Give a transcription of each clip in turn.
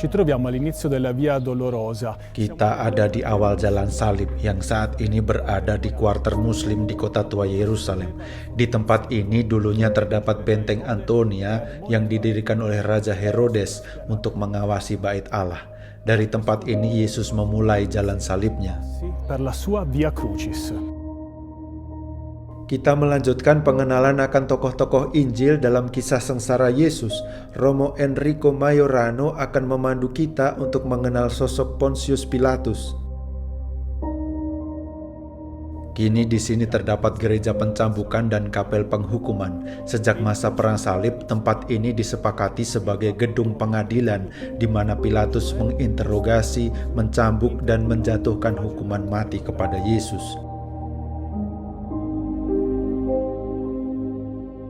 Ci troviamo all'inizio della Via Dolorosa. Kita ada di awal jalan salib yang saat ini berada di kuarter muslim di kota tua Yerusalem. Di tempat ini dulunya terdapat benteng Antonia yang didirikan oleh Raja Herodes untuk mengawasi bait Allah. Dari tempat ini Yesus memulai jalan salibnya. Per la sua Via Crucis. Kita melanjutkan pengenalan akan tokoh-tokoh Injil dalam kisah sengsara Yesus. Romo Enrico Majorano akan memandu kita untuk mengenal sosok Pontius Pilatus. Kini di sini terdapat gereja pencambukan dan kapel penghukuman. Sejak masa perang salib, tempat ini disepakati sebagai gedung pengadilan di mana Pilatus menginterogasi, mencambuk dan menjatuhkan hukuman mati kepada Yesus.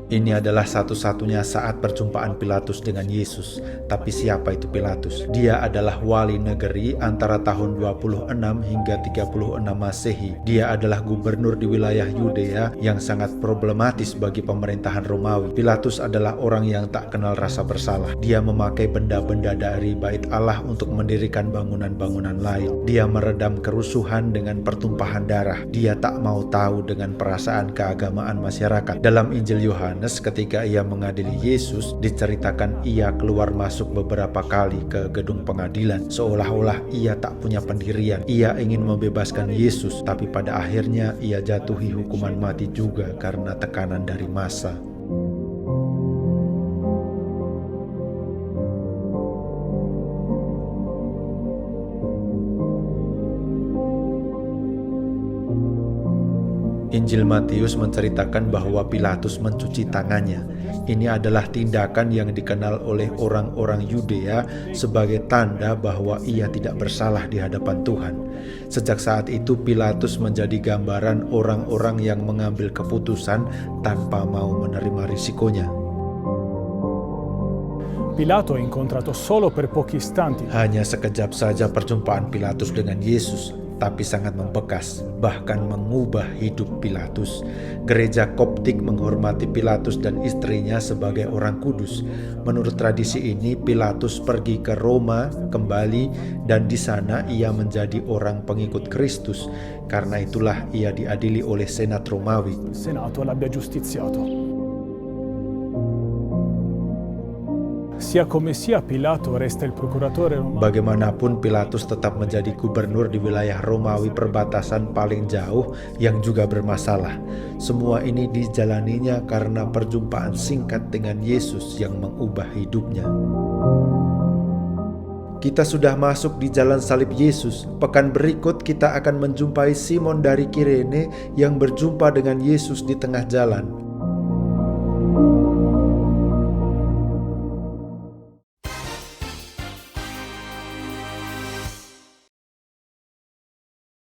Ini adalah satu-satunya saat perjumpaan Pilatus dengan Yesus. Tapi siapa itu Pilatus? Dia adalah wali negeri antara tahun 26 hingga 36 Masehi. Dia adalah gubernur di wilayah Yudea yang sangat problematis bagi pemerintahan Romawi. Pilatus adalah orang yang tak kenal rasa bersalah. Dia memakai benda-benda dari bait Allah untuk mendirikan bangunan-bangunan lain. Dia meredam kerusuhan dengan pertumpahan darah. Dia tak mau tahu dengan perasaan keagamaan masyarakat. Dalam Injil Yohanes, ketika ia mengadili Yesus, diceritakan ia keluar masuk beberapa kali ke gedung pengadilan, seolah-olah ia tak punya pendirian. Ia ingin membebaskan Yesus, tapi pada akhirnya ia jatuhi hukuman mati juga karena tekanan dari massa. Injil Matius menceritakan bahwa Pilatus mencuci tangannya. Ini adalah tindakan yang dikenal oleh orang-orang Yudea sebagai tanda bahwa ia tidak bersalah di hadapan Tuhan. Sejak saat itu Pilatus menjadi gambaran orang-orang yang mengambil keputusan tanpa mau menerima risikonya. Pilato ha incontrato solo per pochi istanti. Hanya sekejap saja perjumpaan Pilatus dengan Yesus, tapi sangat membekas, bahkan mengubah hidup Pilatus. Gereja Koptik menghormati Pilatus dan istrinya sebagai orang kudus. Menurut tradisi ini, Pilatus pergi ke Roma kembali dan di sana ia menjadi orang pengikut Kristus. Karena itulah ia diadili oleh Senat Romawi. Senato l'abbia giustiziato. Sia come sia, Pilato resta il procuratore romano. Bagaimanapun Pilatus tetap menjadi gubernur di wilayah Romawi perbatasan paling jauh yang juga bermasalah. Semua ini dijalaninya karena perjumpaan singkat dengan Yesus yang mengubah hidupnya. Kita sudah masuk di jalan salib Yesus. Pekan berikut kita akan menjumpai Simon dari Kirene yang berjumpa dengan Yesus di tengah jalan.